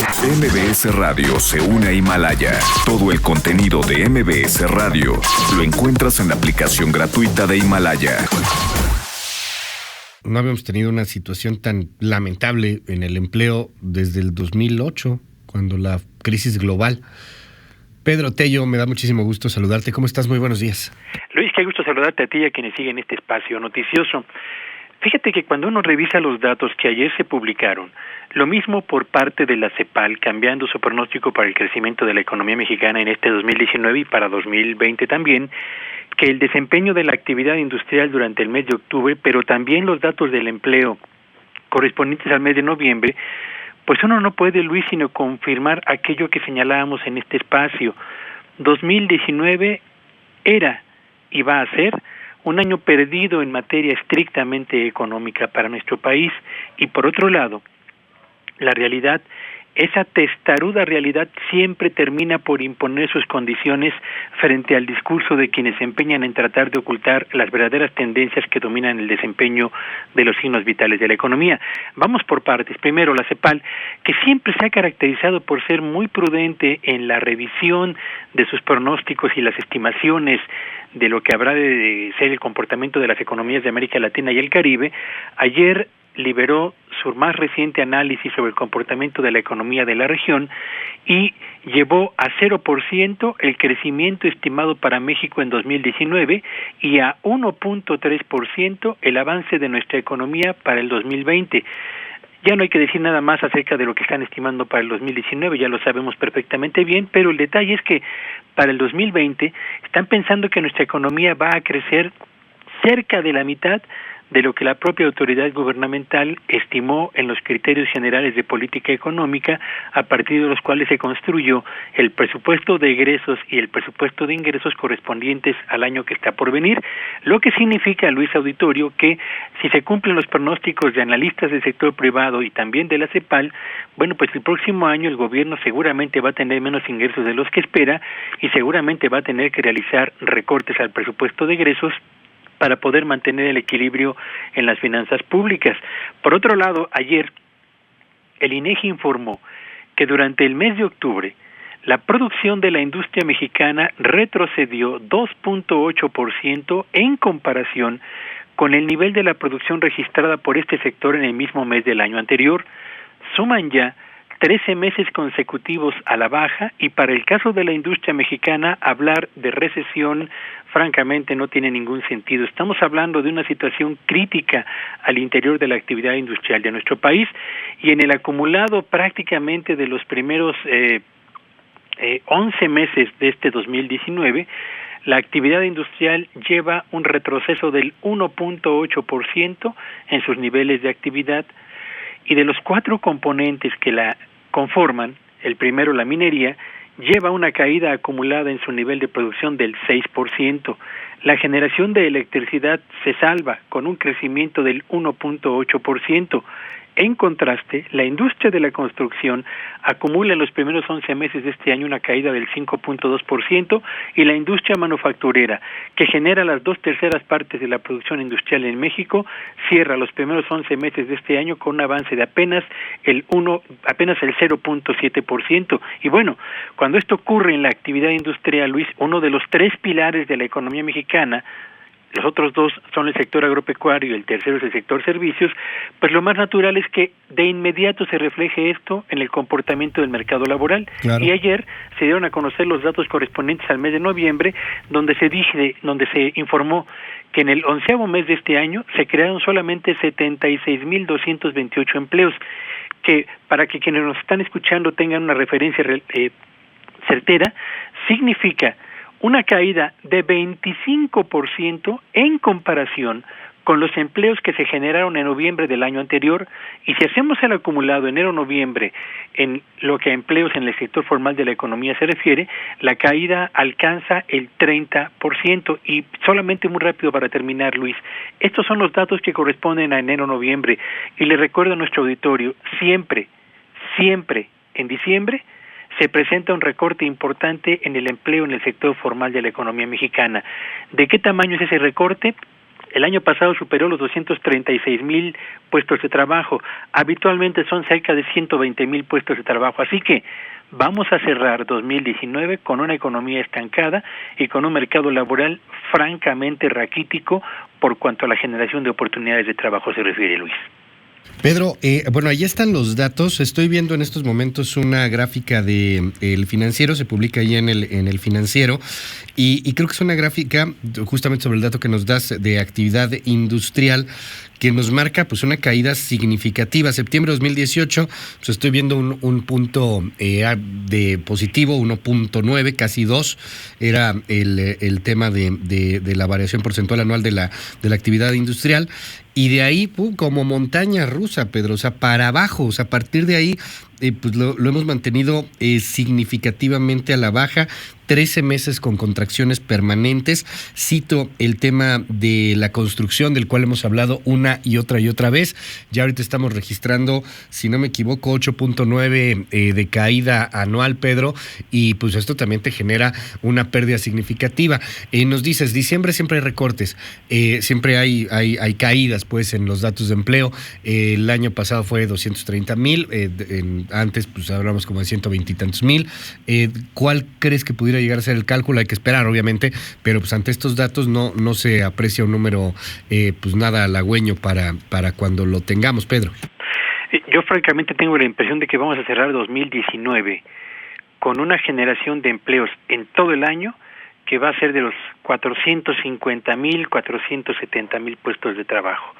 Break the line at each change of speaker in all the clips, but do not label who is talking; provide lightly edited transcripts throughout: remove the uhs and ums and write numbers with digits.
MBS Radio se une a Himalaya. Todo el contenido de MBS Radio lo encuentras en la aplicación gratuita de Himalaya.
No habíamos tenido una situación tan lamentable en el empleo desde el 2008, cuando la crisis global. Pedro Tello, me da muchísimo gusto saludarte. ¿Cómo estás? Muy buenos días.
Luis, qué gusto saludarte a ti y a quienes siguen este espacio noticioso. Fíjate que cuando uno revisa los datos que ayer se publicaron, lo mismo por parte de la CEPAL, cambiando su pronóstico para el crecimiento de la economía mexicana en este 2019 y para 2020 también, que el desempeño de la actividad industrial durante el mes de octubre, pero también los datos del empleo correspondientes al mes de noviembre, pues uno no puede, Luis, sino confirmar aquello que señalábamos en este espacio. 2019 era y va a ser un año perdido en materia estrictamente económica para nuestro país, y por otro lado, la realidad, esa testaruda realidad siempre termina por imponer sus condiciones frente al discurso de quienes se empeñan en tratar de ocultar las verdaderas tendencias que dominan el desempeño de los signos vitales de la economía. Vamos por partes. Primero, la CEPAL, que siempre se ha caracterizado por ser muy prudente en la revisión de sus pronósticos y las estimaciones de lo que habrá de ser el comportamiento de las economías de América Latina y el Caribe, ayer liberó su más reciente análisis sobre el comportamiento de la economía de la región y llevó a 0% el crecimiento estimado para México en 2019 y a 1.3% el avance de nuestra economía para el 2020. Ya no hay que decir nada más acerca de lo que están estimando para el 2019, ya lo sabemos perfectamente bien, pero el detalle es que para el 2020 están pensando que nuestra economía va a crecer cerca de la mitad de lo que la propia autoridad gubernamental estimó en los criterios generales de política económica, a partir de los cuales se construyó el presupuesto de egresos y el presupuesto de ingresos correspondientes al año que está por venir, lo que significa, Luis Auditorio, que si se cumplen los pronósticos de analistas del sector privado y también de la CEPAL, bueno, pues el próximo año el gobierno seguramente va a tener menos ingresos de los que espera y seguramente va a tener que realizar recortes al presupuesto de egresos para poder mantener el equilibrio en las finanzas públicas. Por otro lado, ayer el INEGI informó que durante el mes de octubre la producción de la industria mexicana retrocedió 2.8% en comparación con el nivel de la producción registrada por este sector en el mismo mes del año anterior. Suman ya 13 meses consecutivos a la baja, y para el caso de la industria mexicana hablar de recesión francamente no tiene ningún sentido. Estamos hablando de una situación crítica al interior de la actividad industrial de nuestro país, y en el acumulado prácticamente de los primeros 11 meses de este 2019, la actividad industrial lleva un retroceso del 1.8% en sus niveles de actividad, y de los 4 componentes que la conforman, el primero, la minería, lleva una caída acumulada en su nivel de producción del 6%. La generación de electricidad se salva con un crecimiento del 1.8%. En contraste, la industria de la construcción acumula en los primeros 11 meses de este año una caída del 5.2%, y la industria manufacturera, que genera las 2/3 partes de la producción industrial en México, cierra los primeros 11 meses de este año con un avance de apenas el 0.7%. Y bueno, cuando esto ocurre en la actividad industrial, Luis, uno de los 3 pilares de la economía mexicana, los otros 2 son el sector agropecuario y el tercero es el sector servicios, pues lo más natural es que de inmediato se refleje esto en el comportamiento del mercado laboral. Claro. Y ayer se dieron a conocer los datos correspondientes al mes de noviembre, donde se informó que en el 11º mes de este año se crearon solamente 76,228 empleos, que para que quienes nos están escuchando tengan una referencia certera, significa una caída de 25% en comparación con los empleos que se generaron en noviembre del año anterior, y si hacemos el acumulado enero-noviembre en lo que a empleos en el sector formal de la economía se refiere, la caída alcanza el 30%. Y solamente muy rápido para terminar, Luis, estos son los datos que corresponden a enero-noviembre, y le recuerdo a nuestro auditorio, siempre en diciembre se presenta un recorte importante en el empleo en el sector formal de la economía mexicana. ¿De qué tamaño es ese recorte? El año pasado superó los 236,000 puestos de trabajo. Habitualmente son cerca de 120,000 puestos de trabajo. Así que vamos a cerrar 2019 con una economía estancada y con un mercado laboral francamente raquítico por cuanto a la generación de oportunidades de trabajo se refiere, Luis.
Pedro, bueno, ahí están los datos. Estoy viendo en estos momentos una gráfica de El Financiero, se publica ahí en el Financiero, y creo que es una gráfica justamente sobre el dato que nos das de actividad industrial, que nos marca pues una caída significativa. Septiembre de 2018, pues estoy viendo un punto de positivo, 1.9, casi 2, era el tema de la variación porcentual anual de la actividad industrial, y de ahí, como montaña rusa, Pedro, o sea, para abajo, o sea, a partir de ahí, pues lo hemos mantenido significativamente a la baja, 13 meses con contracciones permanentes. Cito el tema de la construcción, del cual hemos hablado una y otra vez. Ya ahorita estamos registrando, si no me equivoco, 8.9 de caída anual, Pedro, y pues esto también te genera una pérdida significativa. Nos dices, diciembre siempre hay recortes, siempre hay caídas, pues, en los datos de empleo. El año pasado fue 230,000, antes pues hablamos como de 120 y tantos mil. ¿Cuál crees que pudiera llegar a ser el cálculo? Hay que esperar, obviamente, pero pues ante estos datos no se aprecia un número pues nada halagüeño para cuando lo tengamos, Pedro.
Yo francamente tengo la impresión de que vamos a cerrar 2019 con una generación de empleos en todo el año que va a ser de los 450,000, 470,000 puestos de trabajo.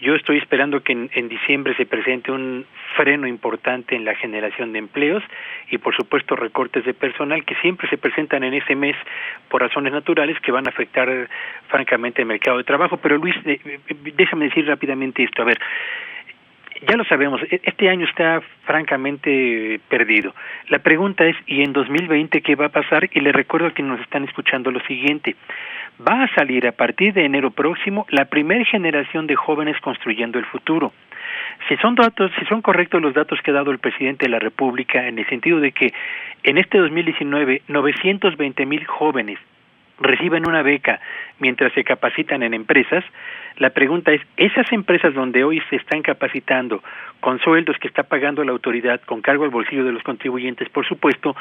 Yo estoy esperando que en diciembre se presente un freno importante en la generación de empleos y, por supuesto, recortes de personal que siempre se presentan en ese mes por razones naturales que van a afectar francamente el mercado de trabajo. Pero, Luis, déjame decir rápidamente esto. A ver, ya lo sabemos, este año está francamente perdido. La pregunta es, ¿y en 2020 qué va a pasar? Y les recuerdo a quienes nos están escuchando lo siguiente. Va a salir a partir de enero próximo la primera generación de jóvenes construyendo el futuro. Si son correctos los datos que ha dado el presidente de la República, en el sentido de que en este 2019 920,000 jóvenes reciben una beca mientras se capacitan en empresas, la pregunta es, ¿esas empresas donde hoy se están capacitando con sueldos que está pagando la autoridad, con cargo al bolsillo de los contribuyentes, por supuesto,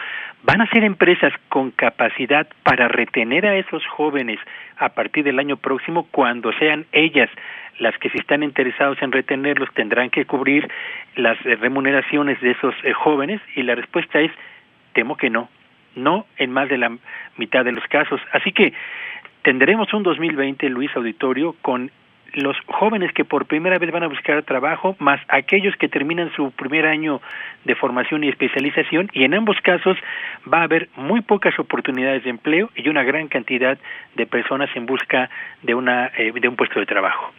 van a ser empresas con capacidad para retener a esos jóvenes a partir del año próximo? Cuando sean ellas las que, si están interesados en retenerlos, tendrán que cubrir las remuneraciones de esos jóvenes? Y la respuesta es, temo que no en más de la mitad de los casos. Así que tendremos un 2020, Luis Auditorio, con los jóvenes que por primera vez van a buscar trabajo, más aquellos que terminan su primer año de formación y especialización, y en ambos casos va a haber muy pocas oportunidades de empleo y una gran cantidad de personas en busca de un puesto de trabajo.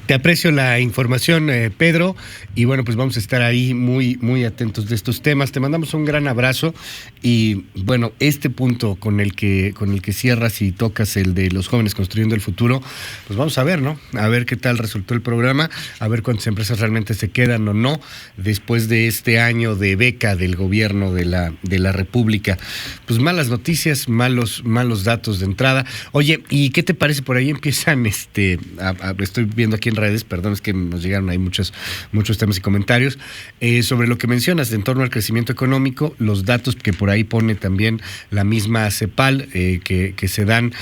Te aprecio la información, Pedro, y bueno, pues vamos a estar ahí muy atentos de estos temas. Te mandamos un gran abrazo y bueno, este punto con el que cierras y tocas, el de los jóvenes construyendo el futuro, pues vamos a ver, ¿no? A ver qué tal resultó el programa, a ver cuántas empresas realmente se quedan o no después de este año de beca del gobierno de la República. Pues malas noticias, malos datos de entrada. Oye, ¿y qué te parece? Por ahí empiezan, estoy viendo aquí en redes, perdón, es que nos llegaron ahí muchos temas y comentarios, sobre lo que mencionas en torno al crecimiento económico, los datos que por ahí pone también la misma CEPAL, que se dan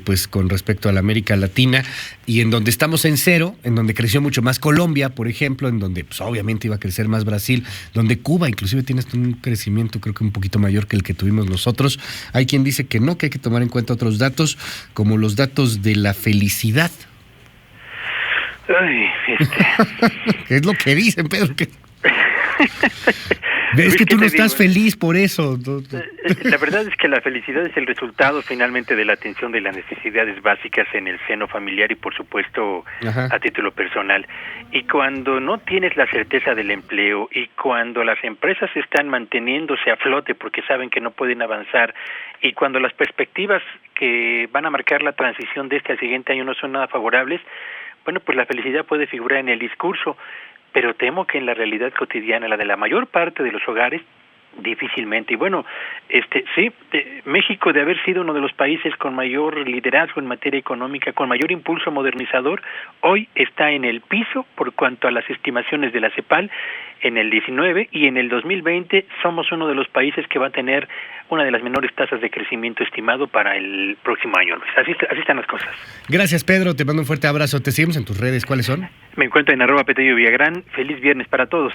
pues con respecto a la América Latina, y en donde estamos en cero, en donde creció mucho más Colombia, por ejemplo, en donde pues obviamente iba a crecer más Brasil, donde Cuba inclusive tiene un crecimiento creo que un poquito mayor que el que tuvimos nosotros. Hay quien dice que no, que hay que tomar en cuenta otros datos, como los datos de la felicidad.
Ay,
Es lo que dicen, Pedro. Es que tú no estás feliz por eso.
La verdad es que la felicidad es el resultado finalmente de la atención de las necesidades básicas en el seno familiar y, por supuesto, a título personal. Y cuando no tienes la certeza del empleo y cuando las empresas están manteniéndose a flote porque saben que no pueden avanzar, y cuando las perspectivas que van a marcar la transición de este al siguiente año no son nada favorables, bueno, pues la felicidad puede figurar en el discurso, pero temo que en la realidad cotidiana, la de la mayor parte de los hogares, Difícilmente. Y bueno, sí, México, de haber sido uno de los países con mayor liderazgo en materia económica, con mayor impulso modernizador, hoy está en el piso por cuanto a las estimaciones de la CEPAL en el 19, y en el 2020 somos uno de los países que va a tener una de las menores tasas de crecimiento estimado para el próximo año, Luis. Así están las cosas.
Gracias, Pedro. Te mando un fuerte abrazo. Te seguimos en tus redes. ¿Cuáles son?
Me encuentro en @Petello Villagrán. Feliz viernes para todos.